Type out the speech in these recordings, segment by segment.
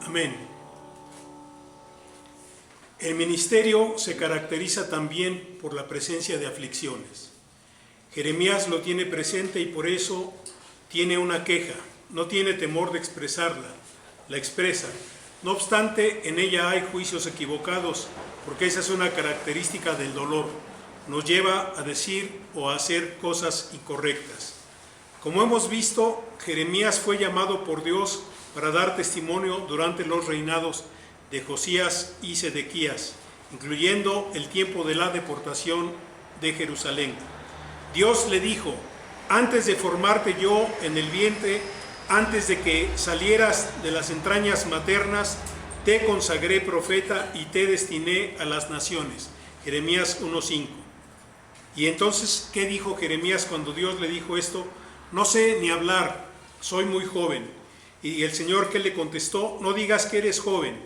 Amén. El ministerio se caracteriza también por la presencia de aflicciones. Jeremías lo tiene presente y por eso tiene una queja. No tiene temor de expresarla, la expresa. No obstante, en ella hay juicios equivocados, porque esa es una característica del dolor. Nos lleva a decir o a hacer cosas incorrectas. Como hemos visto, Jeremías fue llamado por Dios para dar testimonio durante los reinados de Josías y Sedequías, incluyendo el tiempo de la deportación de Jerusalén. Dios le dijo: antes de formarte yo en el vientre, antes de que salieras de las entrañas maternas, te consagré profeta y te destiné a las naciones. Jeremías 1:5. Y entonces, ¿qué dijo Jeremías cuando Dios le dijo esto? No sé ni hablar, soy muy joven. Y el Señor, ¿qué le contestó? No digas que eres joven,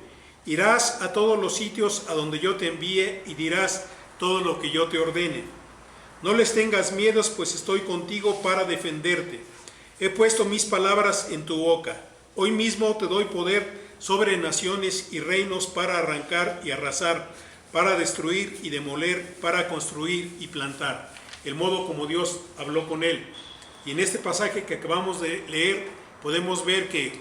irás a todos los sitios a donde yo te envíe y dirás todo lo que yo te ordene. No les tengas miedos, pues estoy contigo para defenderte. He puesto mis palabras en tu boca. Hoy mismo te doy poder sobre naciones y reinos para arrancar y arrasar, para destruir y demoler, para construir y plantar. El modo como Dios habló con él. Y en este pasaje que acabamos de leer, podemos ver que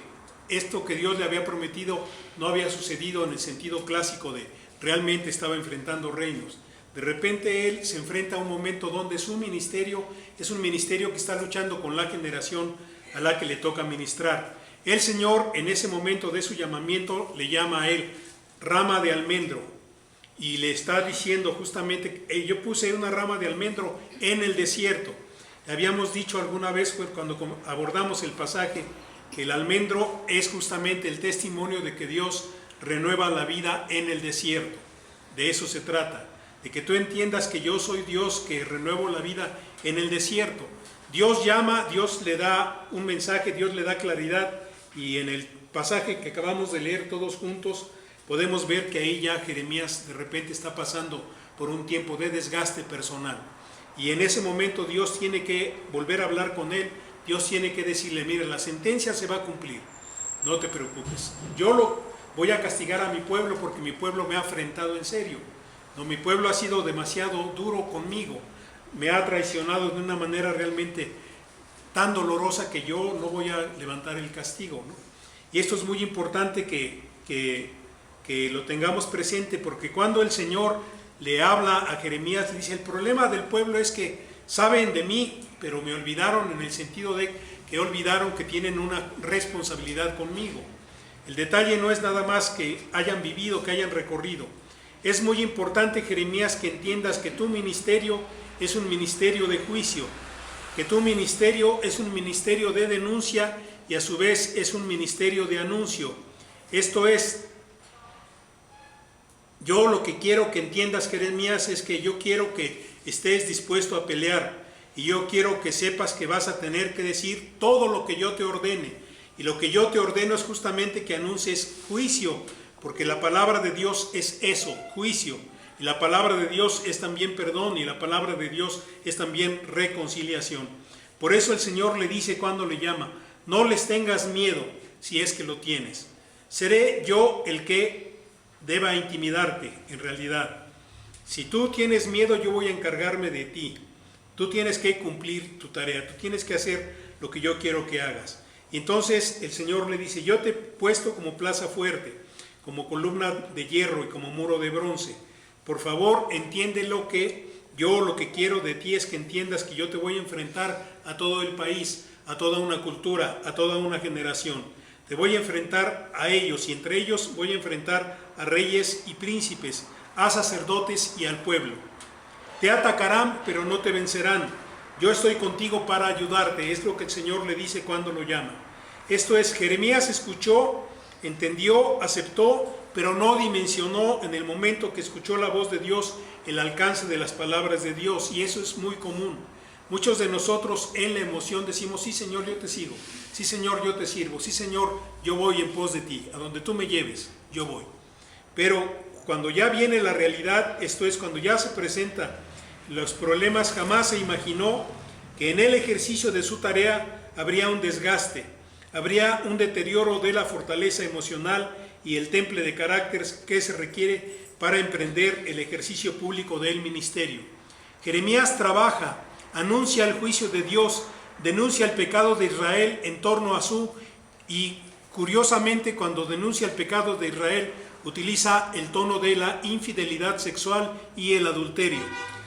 esto que Dios le había prometido no había sucedido en el sentido clásico de realmente estaba enfrentando reinos. De repente él se enfrenta a un momento donde su ministerio es un ministerio que está luchando con la generación a la que le toca ministrar. El Señor, en ese momento de su llamamiento, le llama a él rama de almendro y le está diciendo justamente: yo puse una rama de almendro en el desierto. Habíamos dicho alguna vez cuando abordamos el pasaje que el almendro es justamente el testimonio de que Dios renueva la vida en el desierto. De eso se trata, de que tú entiendas que yo soy Dios que renuevo la vida en el desierto. Dios llama, Dios le da un mensaje, Dios le da claridad, y en el pasaje que acabamos de leer todos juntos podemos ver que ahí ya Jeremías de repente está pasando por un tiempo de desgaste personal. Y en ese momento Dios tiene que volver a hablar con él. Dios tiene que decirle: mire, la sentencia se va a cumplir, no te preocupes. Yo voy a castigar a mi pueblo porque mi pueblo me ha afrentado en serio. No, mi pueblo ha sido demasiado duro conmigo. Me ha traicionado de una manera realmente tan dolorosa que yo no voy a levantar el castigo, ¿no? Y esto es muy importante que lo tengamos presente, porque cuando el Señor le habla a Jeremías, le dice: el problema del pueblo es que saben de mí, pero me olvidaron, en el sentido de que olvidaron que tienen una responsabilidad conmigo. El detalle no es nada más que hayan vivido, que hayan recorrido. Es muy importante, Jeremías, que entiendas que tu ministerio es un ministerio de juicio, que tu ministerio es un ministerio de denuncia y a su vez es un ministerio de anuncio. Esto es, yo lo que quiero que entiendas, Jeremías, es que yo quiero que estés dispuesto a pelear y yo quiero que sepas que vas a tener que decir todo lo que yo te ordene, y lo que yo te ordeno es justamente que anuncies juicio, porque la palabra de Dios es eso, juicio, y la palabra de Dios es también perdón, y la palabra de Dios es también reconciliación. Por eso el Señor le dice cuando le llama: no les tengas miedo, si es que lo tienes. Seré yo el que deba intimidarte, en realidad. Si tú tienes miedo, yo voy a encargarme de ti. Tú tienes que cumplir tu tarea, tú tienes que hacer lo que yo quiero que hagas. Y entonces el Señor le dice: yo te he puesto como plaza fuerte, como columna de hierro y como muro de bronce. Por favor, entiéndelo, que yo lo que quiero de ti es que entiendas que yo te voy a enfrentar a todo el país, a toda una cultura, a toda una generación. Te voy a enfrentar a ellos, y entre ellos voy a enfrentar a reyes y príncipes, a sacerdotes y al pueblo. Te atacarán, pero no te vencerán. Yo estoy contigo para ayudarte. Es lo que el Señor le dice cuando lo llama. Esto es, Jeremías escuchó, entendió, aceptó, pero no dimensionó en el momento que escuchó la voz de Dios el alcance de las palabras de Dios, y eso es muy común. Muchos de nosotros en la emoción decimos: sí, Señor, yo te sigo. Sí, Señor, yo te sirvo. Sí, Señor, yo voy en pos de ti. A donde tú me lleves, yo voy. Pero cuando ya viene la realidad, esto es, cuando ya se presentan los problemas, jamás se imaginó que en el ejercicio de su tarea habría un desgaste, habría un deterioro de la fortaleza emocional y el temple de carácter que se requiere para emprender el ejercicio público del ministerio. Jeremías trabaja, anuncia el juicio de Dios, denuncia el pecado de Israel en torno a y curiosamente cuando denuncia el pecado de Israel utiliza el tono de la infidelidad sexual y el adulterio.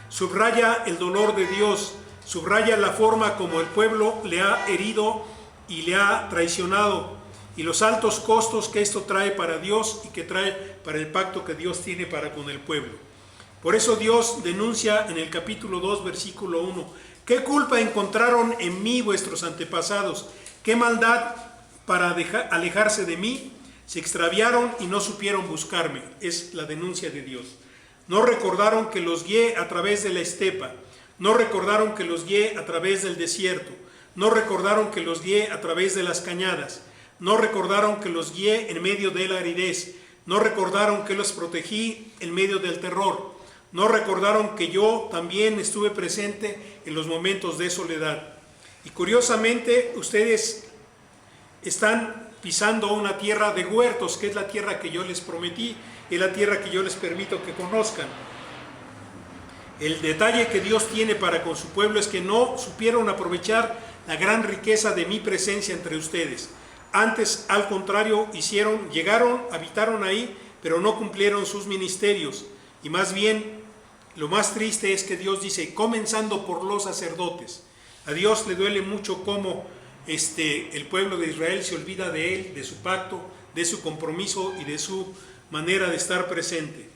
Subraya el dolor de Dios, subraya la forma como el pueblo le ha herido y le ha traicionado y los altos costos que esto trae para Dios y que trae para el pacto que Dios tiene para con el pueblo. Por eso Dios denuncia en el capítulo 2, versículo 1, ¿qué culpa encontraron en mí vuestros antepasados? ¿Qué maldad para alejarse de mí? Se extraviaron y no supieron buscarme. Es la denuncia de Dios. No recordaron que los guié a través de la estepa. No recordaron que los guié a través del desierto. No recordaron que los guié a través de las cañadas. No recordaron que los guié en medio de la aridez. No recordaron que los protegí en medio del terror. No recordaron que yo también estuve presente en los momentos de soledad. Y curiosamente, ustedes están pisando una tierra de huertos, que es la tierra que yo les prometí, es la tierra que yo les permito que conozcan. El detalle que Dios tiene para con su pueblo es que no supieron aprovechar la gran riqueza de mi presencia entre ustedes. Antes, al contrario, llegaron, habitaron ahí, pero no cumplieron sus ministerios. Y más bien, lo más triste es que Dios dice, comenzando por los sacerdotes. A Dios le duele mucho cómo el pueblo de Israel se olvida de él, de su pacto, de su compromiso y de su manera de estar presente.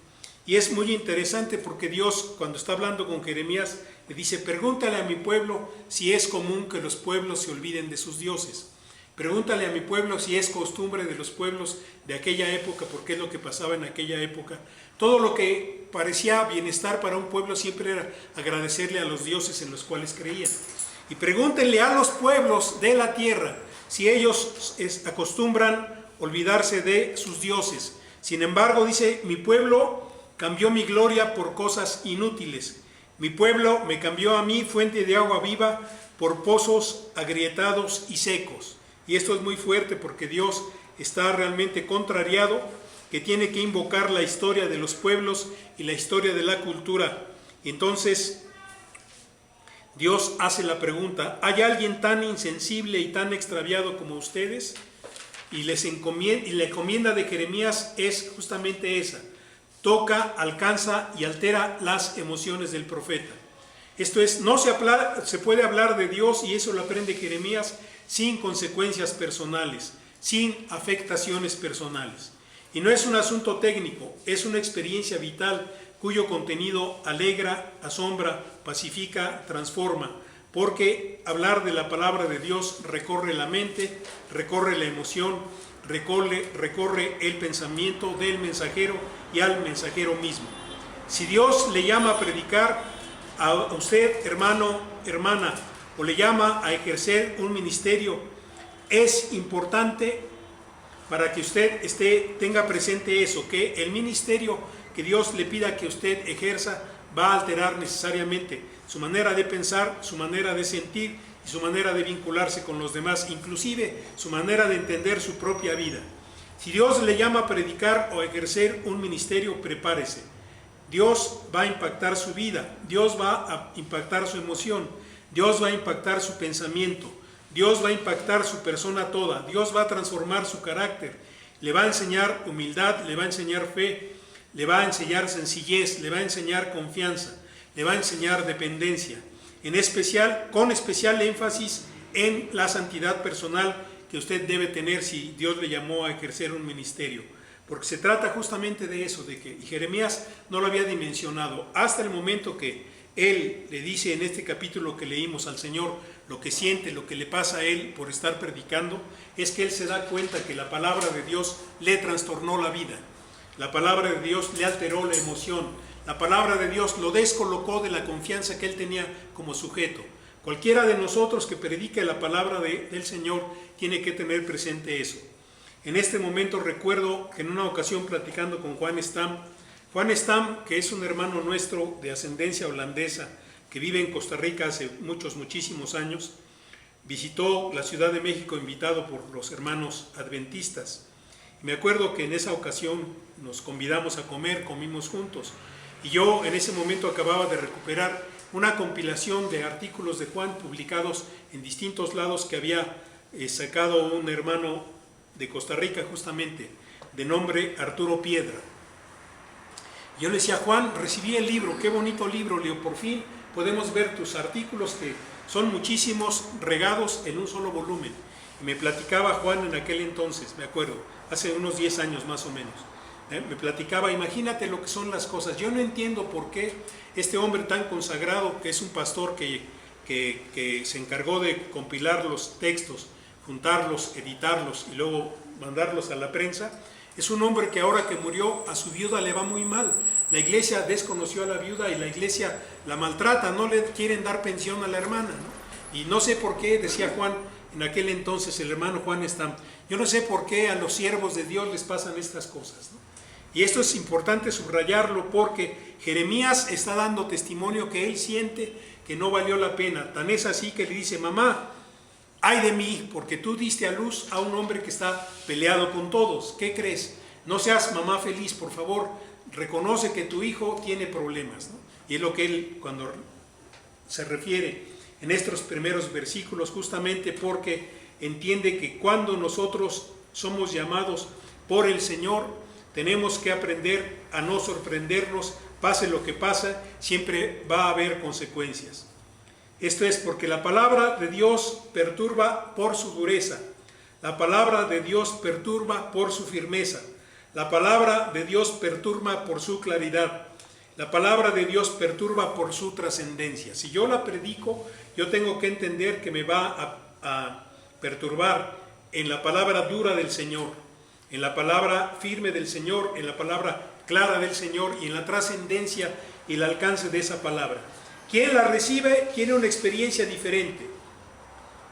Y es muy interesante porque Dios, cuando está hablando con Jeremías, le dice, pregúntale a mi pueblo si es común que los pueblos se olviden de sus dioses. Pregúntale a mi pueblo si es costumbre de los pueblos de aquella época, porque es lo que pasaba en aquella época. Todo lo que parecía bienestar para un pueblo siempre era agradecerle a los dioses en los cuales creían. Y pregúntenle a los pueblos de la tierra si ellos acostumbran olvidarse de sus dioses. Sin embargo, dice, mi pueblo cambió mi gloria por cosas inútiles. Mi pueblo me cambió a mí, fuente de agua viva, por pozos agrietados y secos. Y esto es muy fuerte porque Dios está realmente contrariado, que tiene que invocar la historia de los pueblos y la historia de la cultura. Y entonces Dios hace la pregunta, ¿hay alguien tan insensible y tan extraviado como ustedes? Y la encomienda de Jeremías es justamente esa. Toca, alcanza y altera las emociones del profeta. Esto es, no se puede hablar de Dios, y eso lo aprende Jeremías, sin consecuencias personales, sin afectaciones personales. Y no es un asunto técnico, es una experiencia vital cuyo contenido alegra, asombra, pacifica, transforma, porque hablar de la palabra de Dios recorre la mente, recorre la emoción, recorre el pensamiento del mensajero y al mensajero mismo. Si Dios le llama a predicar a usted, hermano, hermana, o le llama a ejercer un ministerio, es importante para que usted tenga presente eso, que el ministerio que Dios le pida que usted ejerza va a alterar necesariamente su manera de pensar, su manera de sentir y su manera de vincularse con los demás, inclusive su manera de entender su propia vida. Si Dios le llama a predicar o a ejercer un ministerio, prepárese. Dios va a impactar su vida, Dios va a impactar su emoción, Dios va a impactar su pensamiento, Dios va a impactar su persona toda, Dios va a transformar su carácter, le va a enseñar humildad, le va a enseñar fe, le va a enseñar sencillez, le va a enseñar confianza, le va a enseñar dependencia, con especial énfasis en la santidad personal que usted debe tener si Dios le llamó a ejercer un ministerio. Porque se trata justamente de eso, y Jeremías no lo había dimensionado hasta el momento que él le dice en este capítulo que leímos al Señor lo que siente, lo que le pasa a él por estar predicando, es que él se da cuenta que la palabra de Dios le trastornó la vida, la palabra de Dios le alteró la emoción, la palabra de Dios lo descolocó de la confianza que él tenía como sujeto. Cualquiera de nosotros que predique la palabra del Señor tiene que tener presente eso. En este momento recuerdo que en una ocasión platicando con Juan Stam, que es un hermano nuestro de ascendencia holandesa, que vive en Costa Rica hace muchísimos años, visitó la Ciudad de México invitado por los hermanos adventistas. Me acuerdo que en esa ocasión nos convidamos a comer, comimos juntos. Y yo en ese momento acababa de recuperar una compilación de artículos de Juan publicados en distintos lados que había sacado un hermano de Costa Rica justamente, de nombre Arturo Piedra. Yo le decía: Juan, recibí el libro, qué bonito libro, Leo, por fin podemos ver tus artículos, que son muchísimos, regados en un solo volumen. Y me platicaba Juan en aquel entonces, me acuerdo, hace unos 10 años más o menos, me platicaba: imagínate lo que son las cosas, yo no entiendo por qué este hombre tan consagrado, que es un pastor que se encargó de compilar los textos, juntarlos, editarlos y luego mandarlos a la prensa, es un hombre que ahora que murió, a su viuda le va muy mal. La iglesia desconoció a la viuda y la iglesia la maltrata, no le quieren dar pensión a la hermana, ¿no? Y no sé por qué, decía Juan, en aquel entonces el hermano Juan Estam, yo no sé por qué a los siervos de Dios les pasan estas cosas, ¿no? Y esto es importante subrayarlo, porque Jeremías está dando testimonio que él siente que no valió la pena. Tan es así que le dice: mamá, ay de mí, porque tú diste a luz a un hombre que está peleado con todos. ¿Qué crees? No seas mamá feliz, por favor, reconoce que tu hijo tiene problemas, ¿no? Y es lo que él, cuando se refiere en estos primeros versículos, justamente porque entiende que cuando nosotros somos llamados por el Señor, tenemos que aprender a no sorprendernos, pase lo que pasa, siempre va a haber consecuencias. Esto es porque la palabra de Dios perturba por su dureza, la palabra de Dios perturba por su firmeza, la palabra de Dios perturba por su claridad, la palabra de Dios perturba por su trascendencia. Si yo la predico, yo tengo que entender que me va a perturbar en la palabra dura del Señor, en la palabra firme del Señor, en la palabra clara del Señor y en la trascendencia y el alcance de esa palabra. Quien la recibe tiene una experiencia diferente.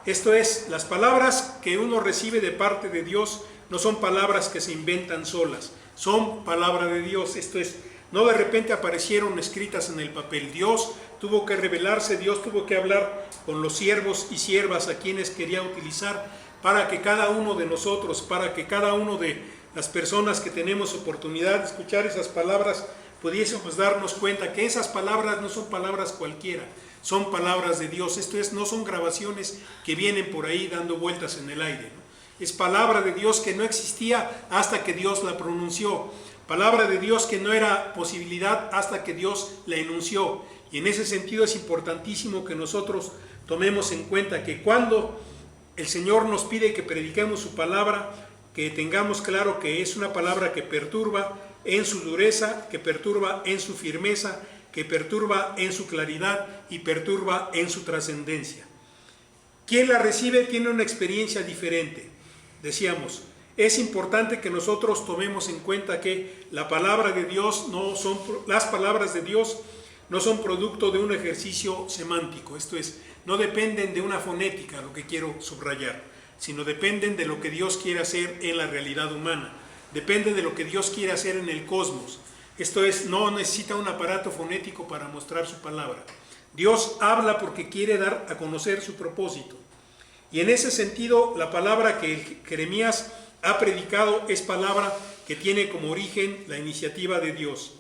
Esto es, las palabras que uno recibe de parte de Dios no son palabras que se inventan solas, son palabra de Dios. Esto es, no de repente aparecieron escritas en el papel. Dios tuvo que revelarse, Dios tuvo que hablar con los siervos y siervas a quienes quería utilizar para que cada uno de nosotros, para que cada uno de las personas que tenemos oportunidad de escuchar esas palabras, pudiésemos darnos cuenta que esas palabras no son palabras cualquiera, son palabras de Dios. Esto es, no son grabaciones que vienen por ahí dando vueltas en el aire, ¿no? Es palabra de Dios que no existía hasta que Dios la pronunció, palabra de Dios que no era posibilidad hasta que Dios la enunció. Y en ese sentido es importantísimo que nosotros tomemos en cuenta que cuando el Señor nos pide que prediquemos su palabra, que tengamos claro que es una palabra que perturba en su dureza, que perturba en su firmeza, que perturba en su claridad y perturba en su trascendencia. Quien la recibe tiene una experiencia diferente. Decíamos, es importante que nosotros tomemos en cuenta que la palabra de Dios las palabras de Dios no son producto de un ejercicio semántico. Esto es, no dependen de una fonética, lo que quiero subrayar, sino dependen de lo que Dios quiere hacer en la realidad humana, depende de lo que Dios quiere hacer en el cosmos. Esto es, no necesita un aparato fonético para mostrar su palabra. Dios habla porque quiere dar a conocer su propósito. Y en ese sentido, la palabra que Jeremías ha predicado es palabra que tiene como origen la iniciativa de Dios.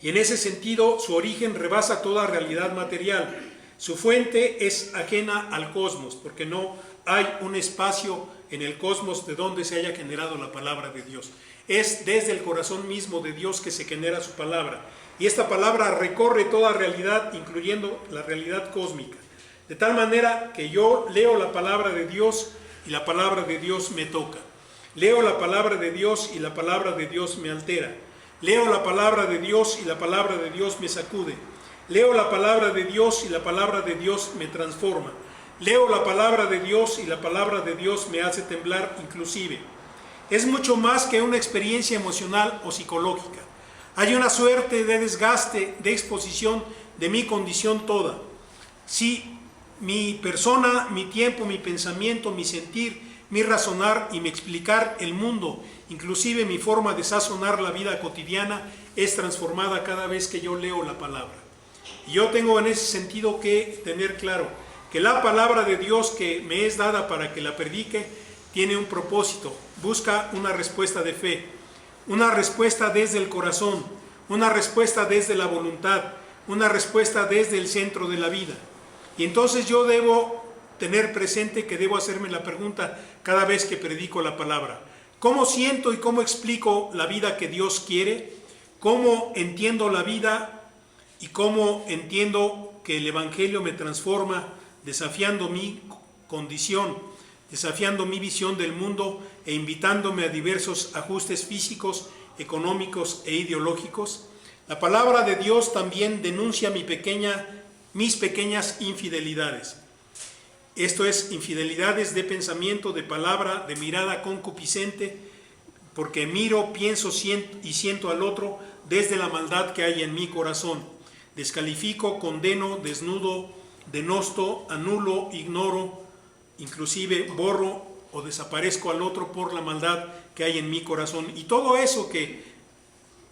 Y en ese sentido, su origen rebasa toda realidad material. Su fuente es ajena al cosmos, porque no hay un espacio en el cosmos de donde se haya generado la palabra de Dios. Es desde el corazón mismo de Dios que se genera su palabra. Y esta palabra recorre toda realidad, incluyendo la realidad cósmica. De tal manera que yo leo la palabra de Dios y la palabra de Dios me toca. Leo la palabra de Dios y la palabra de Dios me altera. Leo la palabra de Dios y la palabra de Dios me sacude. Leo la palabra de Dios y la palabra de Dios me transforma. Leo la palabra de Dios y la palabra de Dios me hace temblar inclusive. Es mucho más que una experiencia emocional o psicológica. Hay una suerte de desgaste, de exposición de mi condición toda. Si mi persona, mi tiempo, mi pensamiento, mi sentir, mi razonar y mi explicar el mundo, inclusive mi forma de sazonar la vida cotidiana, es transformada cada vez que yo leo la palabra. Y yo tengo en ese sentido que tener claro que la palabra de Dios que me es dada para que la predique tiene un propósito, busca una respuesta de fe, una respuesta desde el corazón, una respuesta desde la voluntad, una respuesta desde el centro de la vida. Y entonces yo debo tener presente que debo hacerme la pregunta cada vez que predico la palabra: ¿cómo siento y cómo explico la vida que Dios quiere? ¿Cómo entiendo la vida y cómo entiendo que el Evangelio me transforma, desafiando mi condición, desafiando mi visión del mundo e invitándome a diversos ajustes físicos, económicos e ideológicos? La palabra de Dios también denuncia mis pequeñas infidelidades. Esto es, infidelidades de pensamiento, de palabra, de mirada concupiscente, porque miro, pienso y siento al otro desde la maldad que hay en mi corazón. Descalifico, condeno, desnudo, denosto, anulo, ignoro, inclusive borro o desaparezco al otro por la maldad que hay en mi corazón. Y todo eso que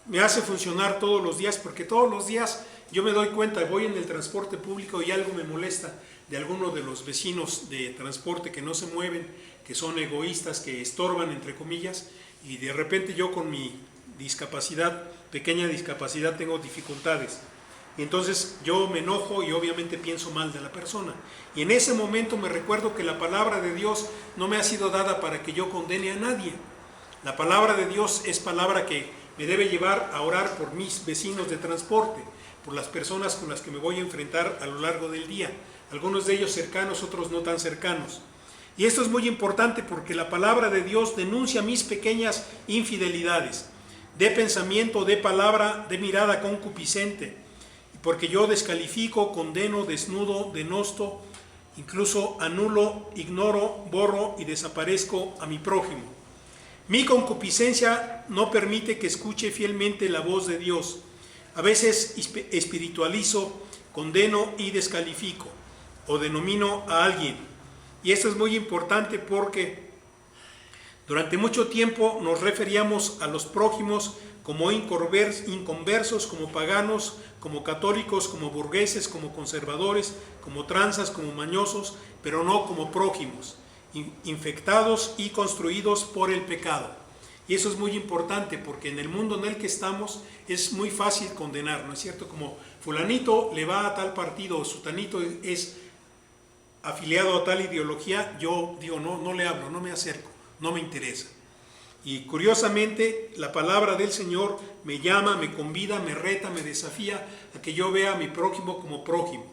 me hace funcionar todos los días, porque todos los días yo me doy cuenta, voy en el transporte público y algo me molesta de alguno de los vecinos de transporte que no se mueven, que son egoístas, que estorban, entre comillas, y de repente yo con mi discapacidad, pequeña discapacidad, tengo dificultades. Y entonces yo me enojo y obviamente pienso mal de la persona. Y en ese momento me recuerdo que la palabra de Dios no me ha sido dada para que yo condene a nadie. La palabra de Dios es palabra que me debe llevar a orar por mis vecinos de transporte, por las personas con las que me voy a enfrentar a lo largo del día. Algunos de ellos cercanos, otros no tan cercanos. Y esto es muy importante porque la palabra de Dios denuncia mis pequeñas infidelidades, de pensamiento, de palabra, de mirada concupiscente, porque yo descalifico, condeno, desnudo, denosto, incluso anulo, ignoro, borro y desaparezco a mi prójimo. Mi concupiscencia no permite que escuche fielmente la voz de Dios. A veces espiritualizo, condeno y descalifico, o denomino a alguien. Y esto es muy importante porque durante mucho tiempo nos referíamos a los prójimos como inconversos, como paganos, como católicos, como burgueses, como conservadores, como tranzas, como mañosos, pero no como prójimos, infectados y construidos por el pecado. Y eso es muy importante porque en el mundo en el que estamos es muy fácil condenar, ¿no es cierto? Como fulanito le va a tal partido o sutanito es afiliado a tal ideología, yo digo no le hablo, no me acerco, no me interesa. Y curiosamente la palabra del Señor me llama, me convida, me reta, me desafía a que yo vea a mi prójimo como prójimo,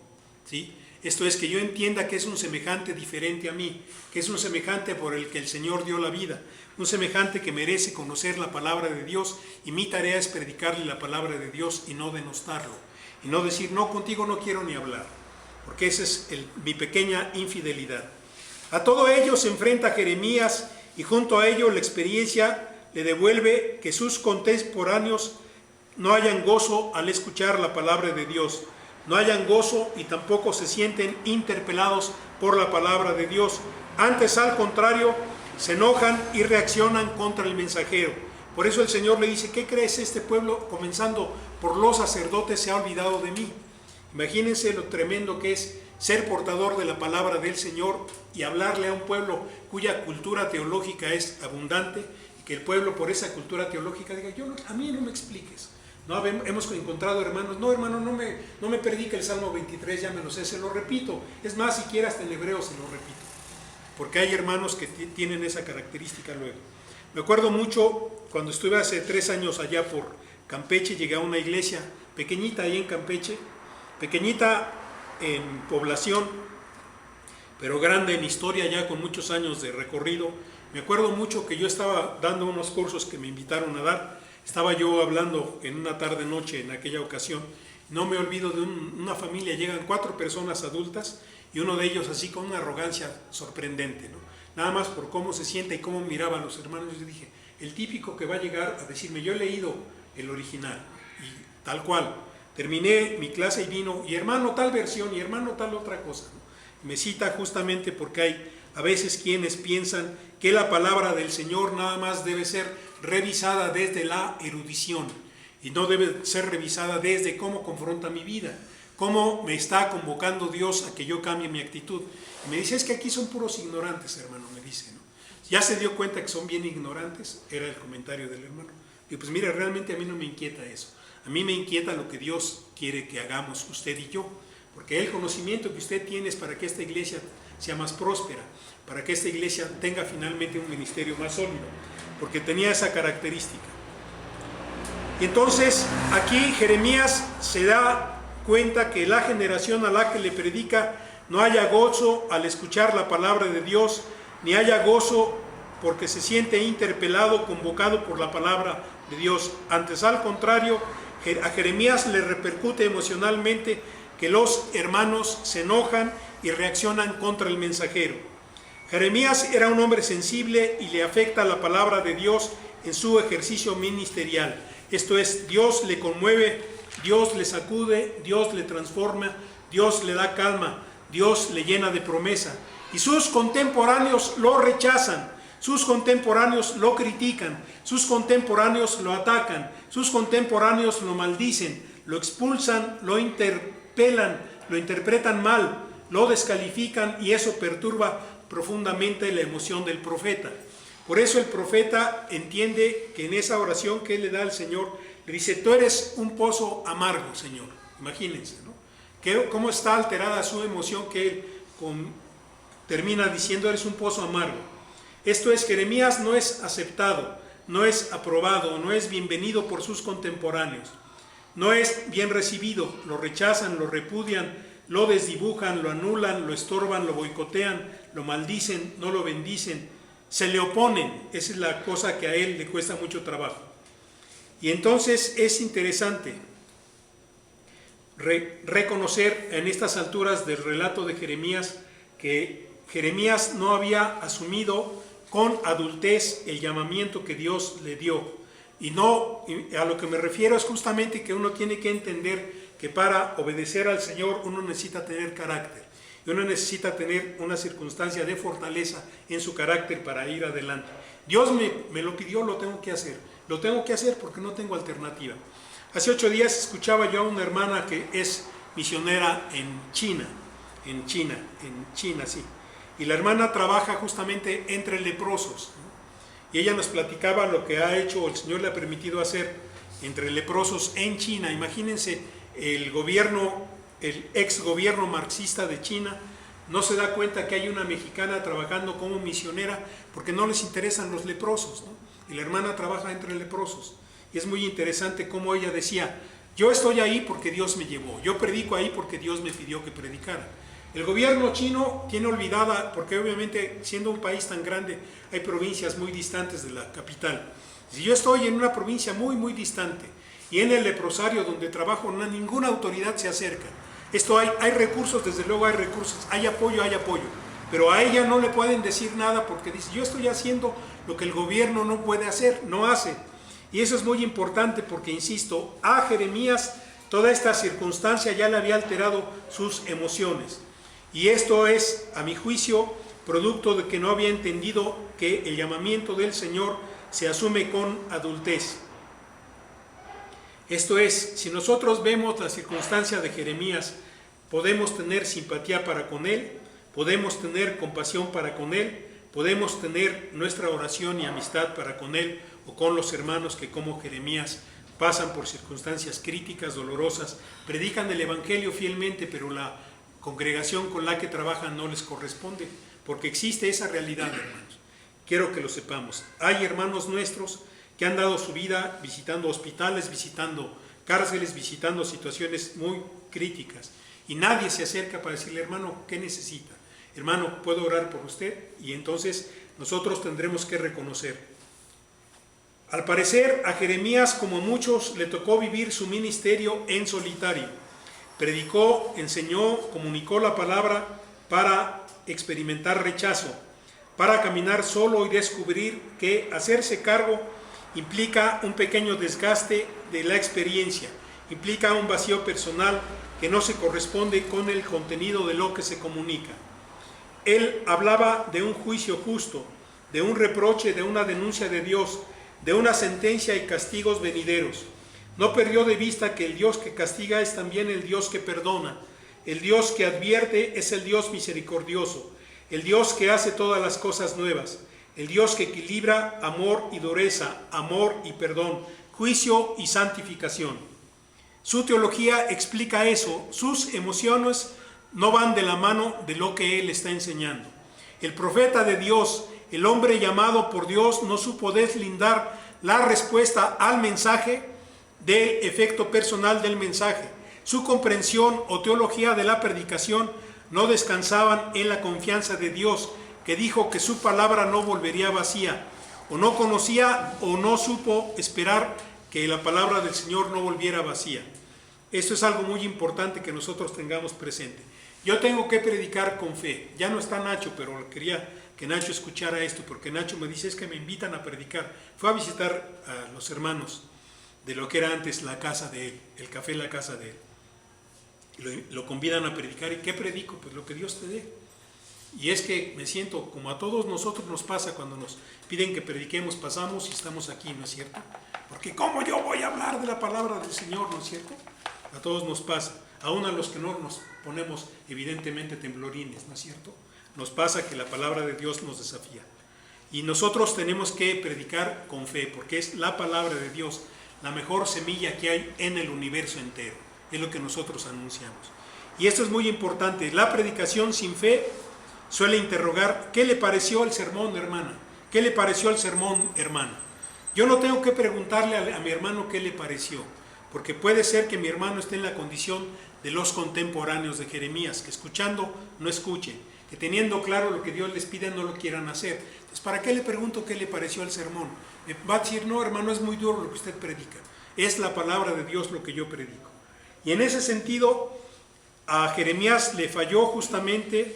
¿sí? Esto es, que yo entienda que es un semejante diferente a mí, que es un semejante por el que el Señor dio la vida, un semejante que merece conocer la palabra de Dios, y mi tarea es predicarle la palabra de Dios y no denostarlo, y no decir, no, contigo no quiero ni hablar, porque esa es mi pequeña infidelidad. A todo ello se enfrenta Jeremías, y junto a ello la experiencia le devuelve que sus contemporáneos no hayan gozo al escuchar la palabra de Dios, no hayan gozo y tampoco se sienten interpelados por la palabra de Dios. Antes, al contrario, se enojan y reaccionan contra el mensajero. Por eso el Señor le dice, ¿qué crees? Este pueblo, comenzando por los sacerdotes, se ha olvidado de mí. Imagínense lo tremendo que es ser portador de la palabra del Señor y hablarle a un pueblo cuya cultura teológica es abundante, y que el pueblo por esa cultura teológica diga, a mí no me expliques. No, hemos encontrado hermanos, no hermano, no me predica el Salmo 23, ya me lo sé, se lo repito. Es más, siquiera hasta en hebreo se lo repito, porque hay hermanos que tienen esa característica luego. Me acuerdo mucho cuando estuve hace 3 años allá por Campeche, llegué a una iglesia pequeñita ahí en Campeche, pequeñita en población, pero grande en historia, ya con muchos años de recorrido. Me acuerdo mucho que yo estaba dando unos cursos que me invitaron a dar. Estaba yo hablando en una tarde-noche en aquella ocasión. No me olvido de una familia, llegan 4 personas adultas y uno de ellos así con una arrogancia sorprendente, ¿no? Nada más por cómo se siente y cómo miraban los hermanos. Yo dije, el típico que va a llegar a decirme, yo he leído el original, y tal cual. Terminé mi clase y vino, y hermano tal versión, y hermano tal otra cosa, ¿no? Me cita justamente porque hay a veces quienes piensan que la palabra del Señor nada más debe ser revisada desde la erudición y no debe ser revisada desde cómo confronta mi vida, cómo me está convocando Dios a que yo cambie mi actitud. Y me dice, es que aquí son puros ignorantes, hermano, me dice, ¿no? ¿Ya se dio cuenta que son bien ignorantes? Era el comentario del hermano. Y pues mira, realmente a mí no me inquieta eso. A mí me inquieta lo que Dios quiere que hagamos usted y yo. Porque el conocimiento que usted tiene es para que esta iglesia sea más próspera, para que esta iglesia tenga finalmente un ministerio más sólido, porque tenía esa característica. Y entonces aquí Jeremías se da cuenta que la generación a la que le predica no haya gozo al escuchar la palabra de Dios, ni haya gozo porque se siente interpelado, convocado por la palabra de Dios. Antes, al contrario, a Jeremías le repercute emocionalmente que los hermanos se enojan y reaccionan contra el mensajero. Jeremías era un hombre sensible y le afecta la palabra de Dios en su ejercicio ministerial. Esto es, Dios le conmueve, Dios le sacude, Dios le transforma, Dios le da calma, Dios le llena de promesa. Y sus contemporáneos lo rechazan, sus contemporáneos lo critican, sus contemporáneos lo atacan, sus contemporáneos lo maldicen, lo expulsan, lo interpelan, lo interpretan mal, lo descalifican, y eso perturba profundamente la emoción del profeta. Por eso el profeta entiende que en esa oración que él le da al Señor, le dice: tú eres un pozo amargo, Señor. Imagínense, ¿no? Cómo está alterada su emoción, que él termina diciendo: eres un pozo amargo. Esto es, Jeremías no es aceptado, no es aprobado, no es bienvenido por sus contemporáneos, no es bien recibido, lo rechazan, lo repudian, lo desdibujan, lo anulan, lo estorban, lo boicotean, lo maldicen, no lo bendicen, se le oponen. Esa es la cosa que a él le cuesta mucho trabajo. Y entonces es interesante reconocer en estas alturas del relato de Jeremías que Jeremías no había asumido con adultez el llamamiento que Dios le dio. Y a lo que me refiero es justamente que uno tiene que entender que para obedecer al Señor uno necesita tener carácter. Y uno necesita tener una circunstancia de fortaleza en su carácter para ir adelante. Dios me lo pidió, lo tengo que hacer. Lo tengo que hacer porque no tengo alternativa. Hace 8 días escuchaba yo a una hermana que es misionera en China, sí. Y la hermana trabaja justamente entre leprosos, ¿no? Y ella nos platicaba lo que ha hecho, el Señor le ha permitido hacer entre leprosos en China. Imagínense, el ex gobierno marxista de China no se da cuenta que hay una mexicana trabajando como misionera porque no les interesan los leprosos, ¿no? Y la hermana trabaja entre leprosos. Y es muy interesante cómo ella decía: yo estoy ahí porque Dios me llevó, yo predico ahí porque Dios me pidió que predicara. El gobierno chino tiene olvidada, porque obviamente siendo un país tan grande hay provincias muy distantes de la capital. Si yo estoy en una provincia muy muy distante y en el leprosario donde trabajo ninguna autoridad se acerca, hay recursos, desde luego hay recursos, hay apoyo, pero a ella no le pueden decir nada porque dice: yo estoy haciendo lo que el gobierno no puede hacer, no hace. Y eso es muy importante porque, insisto, a Jeremías toda esta circunstancia ya le había alterado sus emociones. Y esto es, a mi juicio, producto de que no había entendido que el llamamiento del Señor se asume con adultez. Esto es, si nosotros vemos la circunstancia de Jeremías, podemos tener simpatía para con él, podemos tener compasión para con él, podemos tener nuestra oración y amistad para con él o con los hermanos que, como Jeremías, pasan por circunstancias críticas, dolorosas, predican el Evangelio fielmente, pero la congregación con la que trabajan no les corresponde, porque existe esa realidad, hermanos. Quiero que lo sepamos. Hay hermanos nuestros que han dado su vida visitando hospitales, visitando cárceles, visitando situaciones muy críticas, y nadie se acerca para decirle: hermano, ¿qué necesita? Hermano, ¿puedo orar por usted? Y entonces nosotros tendremos que reconocer. Al parecer, a Jeremías, como a muchos, le tocó vivir su ministerio en solitario. Predicó, enseñó, comunicó la palabra para experimentar rechazo, para caminar solo y descubrir que hacerse cargo implica un pequeño desgaste de la experiencia, implica un vacío personal que no se corresponde con el contenido de lo que se comunica. Él hablaba de un juicio justo, de un reproche, de una denuncia de Dios, de una sentencia y castigos venideros. No perdió de vista que el Dios que castiga es también el Dios que perdona. El Dios que advierte es el Dios misericordioso. El Dios que hace todas las cosas nuevas. el Dios que equilibra amor y dureza, amor y perdón, juicio y santificación. Su teología explica eso, sus emociones no van de la mano de lo que él está enseñando. El profeta de Dios, el hombre llamado por Dios, no supo deslindar la respuesta al mensaje del efecto personal del mensaje. Su comprensión o teología de la predicación no descansaban en la confianza de Dios, que dijo que su palabra no volvería vacía, o no conocía o no supo esperar que la palabra del Señor no volviera vacía. Esto es algo muy importante que nosotros tengamos presente. Yo tengo que predicar con fe. Ya no está Nacho, pero quería que Nacho escuchara esto, porque Nacho me dice, es que me invitan a predicar. Fue a visitar a los hermanos de lo que era antes la casa de él, el café La Casa de él. Lo convidan a predicar. ¿Y qué predico? Pues lo que Dios te dé. Y es que me siento, como a todos nosotros nos pasa cuando nos piden que prediquemos, pasamos y estamos aquí, ¿no es cierto? Porque ¿cómo yo voy a hablar de la palabra del Señor, ¿no es cierto? A todos nos pasa, aún a los que no nos ponemos evidentemente temblorines, ¿no es cierto? Nos pasa que la palabra de Dios nos desafía. Y nosotros tenemos que predicar con fe, porque es la palabra de Dios, la mejor semilla que hay en el universo entero. Es lo que nosotros anunciamos. Y esto es muy importante. La predicación sin fe suele interrogar, ¿qué le pareció el sermón, hermana? ¿Qué le pareció el sermón, hermana? Yo no tengo que preguntarle a mi hermano qué le pareció, porque puede ser que mi hermano esté en la condición de los contemporáneos de Jeremías, que escuchando no escuchen, que teniendo claro lo que Dios les pide no lo quieran hacer. Entonces, ¿para qué le pregunto qué le pareció el sermón? Me va a decir, no, hermano, es muy duro lo que usted predica. Es la palabra de Dios lo que yo predico. Y en ese sentido, a Jeremías le falló justamente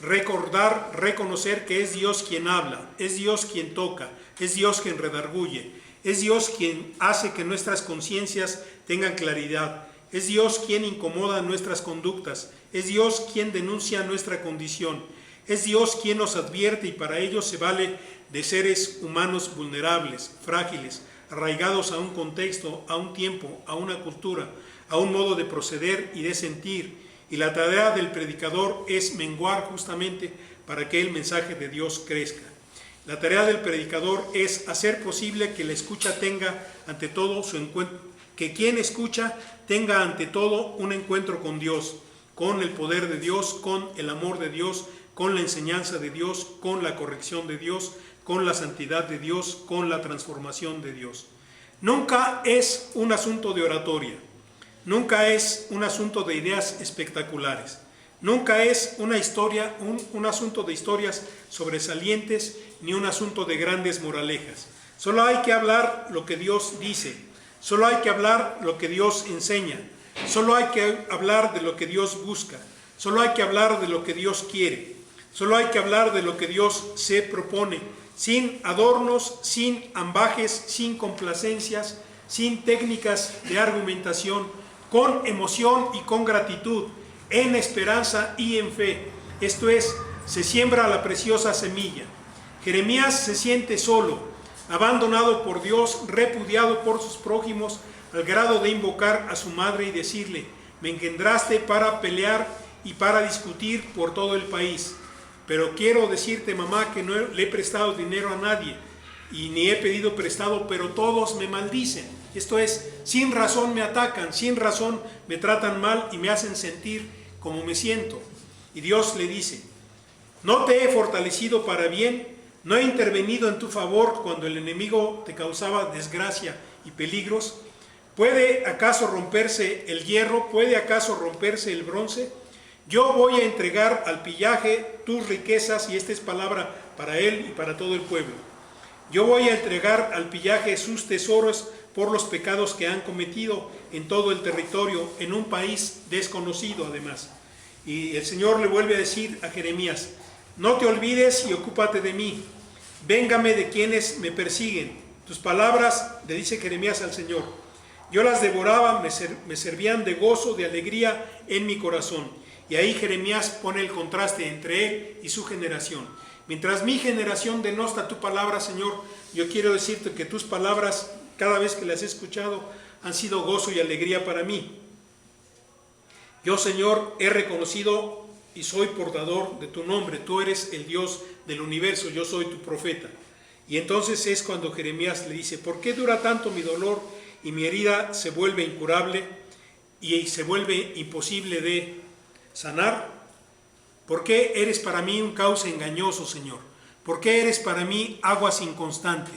reconocer que es Dios quien habla, es Dios quien toca, es Dios quien redarguye, es Dios quien hace que nuestras conciencias tengan claridad, es Dios quien incomoda nuestras conductas, es Dios quien denuncia nuestra condición, es Dios quien nos advierte y para ello se vale de seres humanos vulnerables, frágiles, arraigados a un contexto, a un tiempo, a una cultura, a un modo de proceder y de sentir. Y la tarea del predicador es menguar justamente para que el mensaje de Dios crezca. La tarea del predicador es hacer posible que la escucha tenga ante todo su encuentro, que quien escucha tenga ante todo un encuentro con Dios, con el poder de Dios, con el amor de Dios, con la enseñanza de Dios, con la corrección de Dios, con la santidad de Dios, con la transformación de Dios. Nunca es un asunto de oratoria. Nunca es un asunto de ideas espectaculares. Nunca es una historia, un asunto de historias sobresalientes, ni un asunto de grandes moralejas. Solo hay que hablar lo que Dios dice. Solo hay que hablar lo que Dios enseña. Solo hay que hablar de lo que Dios busca. Solo hay que hablar de lo que Dios quiere. Solo hay que hablar de lo que Dios se propone, sin adornos, sin ambajes, sin complacencias, sin técnicas de argumentación, con emoción y con gratitud, en esperanza y en fe. Esto es, se siembra la preciosa semilla. Jeremías se siente solo, abandonado por Dios, repudiado por sus prójimos, al grado de invocar a su madre y decirle, me engendraste para pelear y para discutir por todo el país. Pero quiero decirte, mamá, que no le he prestado dinero a nadie y ni he pedido prestado, pero todos me maldicen. Esto es, sin razón me atacan, sin razón me tratan mal y me hacen sentir como me siento. Y Dios le dice, no te he fortalecido para bien, no he intervenido en tu favor cuando el enemigo te causaba desgracia y peligros. ¿Puede acaso romperse el hierro? ¿Puede acaso romperse el bronce? Yo voy a entregar al pillaje tus riquezas, y esta es palabra para él y para todo el pueblo. Yo voy a entregar al pillaje sus tesoros por los pecados que han cometido en todo el territorio, en un país desconocido además. Y el Señor le vuelve a decir a Jeremías, no te olvides y ocúpate de mí, véngame de quienes me persiguen. Tus palabras, le dice Jeremías al Señor, yo las devoraba, me servían de gozo, de alegría en mi corazón. Y ahí Jeremías pone el contraste entre él y su generación. Mientras mi generación denosta tu palabra, Señor, yo quiero decirte que tus palabras, cada vez que las he escuchado, han sido gozo y alegría para mí. Yo, Señor, he reconocido y soy portador de tu nombre, tú eres el Dios del universo, yo soy tu profeta. Y entonces es cuando Jeremías le dice, ¿por qué dura tanto mi dolor y mi herida se vuelve incurable y se vuelve imposible de sanar? ¿Por qué eres para mí un cauce engañoso, Señor? ¿Por qué eres para mí aguas inconstante?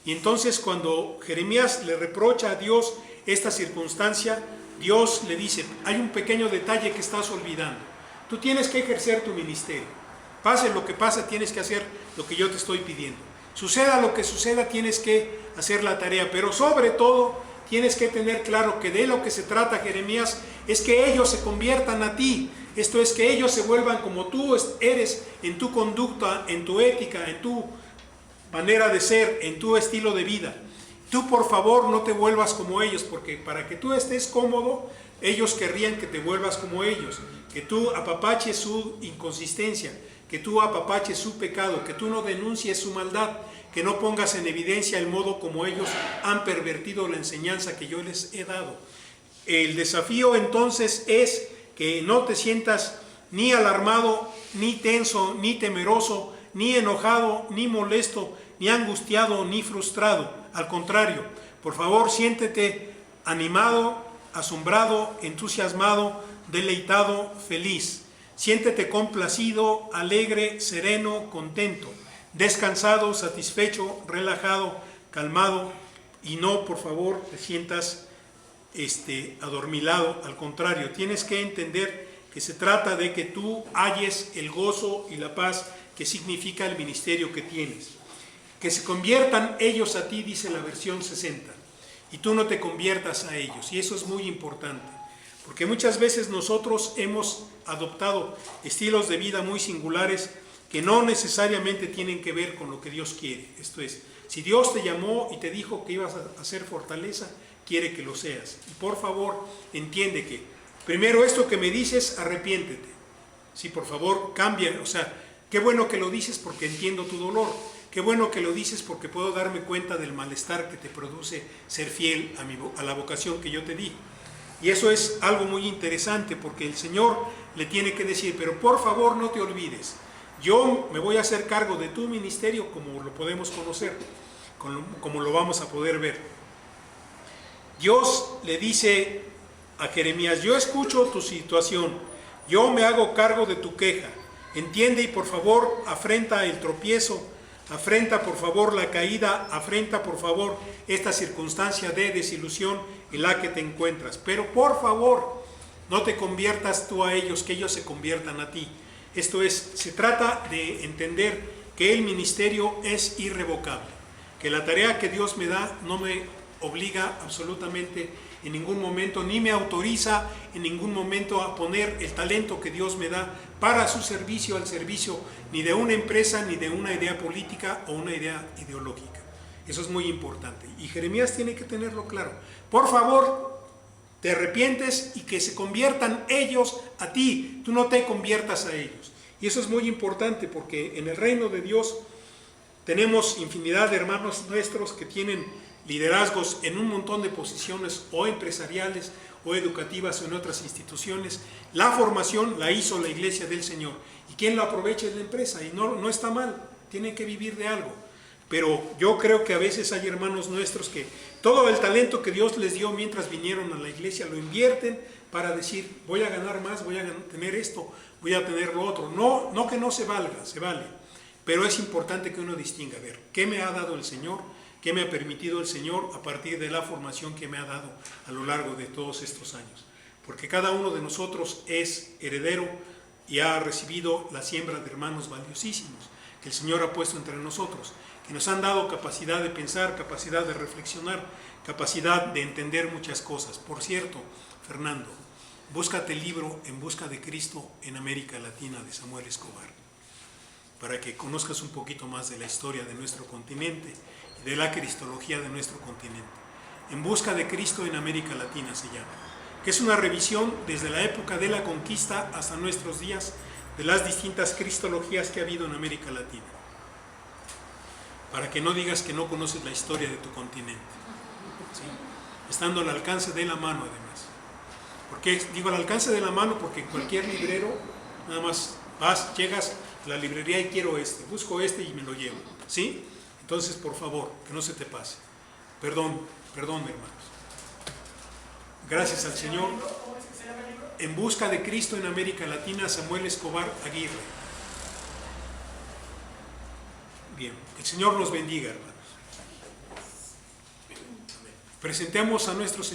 Y entonces cuando Jeremías le reprocha a Dios esta circunstancia, Dios le dice, hay un pequeño detalle que estás olvidando. Tú tienes que ejercer tu ministerio. Pase lo que pase, tienes que hacer lo que yo te estoy pidiendo. Suceda lo que suceda, tienes que hacer la tarea, pero sobre todo tienes que tener claro que de lo que se trata, Jeremías, es que ellos se conviertan a ti. Esto es, que ellos se vuelvan como tú eres en tu conducta, en tu ética, en tu manera de ser, en tu estilo de vida. Tú, por favor, no te vuelvas como ellos, porque para que tú estés cómodo, ellos querrían que te vuelvas como ellos, que tú apapaches su inconsistencia, que tú apapaches su pecado, que tú no denuncies su maldad, que no pongas en evidencia el modo como ellos han pervertido la enseñanza que yo les he dado. El desafío entonces es que no te sientas ni alarmado, ni tenso, ni temeroso, ni enojado, ni molesto, ni angustiado, ni frustrado. Al contrario, por favor, siéntete animado, asombrado, entusiasmado, deleitado, feliz. Siéntete complacido, alegre, sereno, contento, descansado, satisfecho, relajado, calmado, y no, por favor, te sientas adormilado. Al contrario, tienes que entender que se trata de que tú halles el gozo y la paz que significa el ministerio que tienes. Que se conviertan ellos a ti, dice la versión 60, y tú no te conviertas a ellos, y eso es muy importante. Porque muchas veces nosotros hemos adoptado estilos de vida muy singulares que no necesariamente tienen que ver con lo que Dios quiere. Esto es, si Dios te llamó y te dijo que ibas a hacer fortaleza, quiere que lo seas. Y por favor, entiende que primero esto que me dices, arrepiéntete. Sí, por favor, cambia. O sea, qué bueno que lo dices porque entiendo tu dolor. Qué bueno que lo dices porque puedo darme cuenta del malestar que te produce ser fiel a la vocación que yo te di. Y eso es algo muy interesante, porque el Señor le tiene que decir, pero por favor no te olvides, yo me voy a hacer cargo de tu ministerio como lo podemos conocer, como lo vamos a poder ver. Dios le dice a Jeremías, yo escucho tu situación, yo me hago cargo de tu queja, entiende y por favor afrenta el tropiezo, afrenta por favor la caída, afrenta por favor esta circunstancia de desilusión en la que te encuentras. Pero por favor, no te conviertas tú a ellos, que ellos se conviertan a ti. Esto es, se trata de entender que el ministerio es irrevocable, que la tarea que Dios me da no me obliga absolutamente en ningún momento, ni me autoriza en ningún momento a poner el talento que Dios me da para su servicio, al servicio ni de una empresa, ni de una idea política o una idea ideológica. Eso es muy importante. Y Jeremías tiene que tenerlo claro. Por favor, te arrepientes y que se conviertan ellos a ti. Tú no te conviertas a ellos. Y eso es muy importante porque en el reino de Dios tenemos infinidad de hermanos nuestros que tienen liderazgos en un montón de posiciones o empresariales o educativas o en otras instituciones. La formación la hizo la Iglesia del Señor. Y quien lo aprovecha es la empresa. Y no está mal. Tienen que vivir de algo. Pero yo creo que a veces hay hermanos nuestros que todo el talento que Dios les dio mientras vinieron a la iglesia lo invierten para decir, voy a ganar más, voy a tener esto, voy a tener lo otro. No que no se valga, se vale. Pero es importante que uno distinga, a ver, ¿qué me ha dado el Señor? ¿Qué me ha permitido el Señor a partir de la formación que me ha dado a lo largo de todos estos años? Porque cada uno de nosotros es heredero y ha recibido la siembra de hermanos valiosísimos que el Señor ha puesto entre nosotros, que nos han dado capacidad de pensar, capacidad de reflexionar, capacidad de entender muchas cosas. Por cierto, Fernando, búscate el libro En busca de Cristo en América Latina de Samuel Escobar, para que conozcas un poquito más de la historia de nuestro continente y de la cristología de nuestro continente. En busca de Cristo en América Latina se llama, que es una revisión desde la época de la conquista hasta nuestros días de las distintas cristologías que ha habido en América Latina, para que no digas que no conoces la historia de tu continente, ¿sí? Estando al alcance de la mano además. ¿Por qué digo al alcance de la mano? Porque en cualquier librero Nada más vas, llegas a la librería y quiero este, busco este y me lo llevo, ¿sí? Entonces, por favor, que no se te pase. Perdón, hermanos. Gracias al Señor. En busca de Cristo en América Latina, Samuel Escobar Aguirre. Bien, el Señor los bendiga, hermanos. Presentemos a nuestro Señor.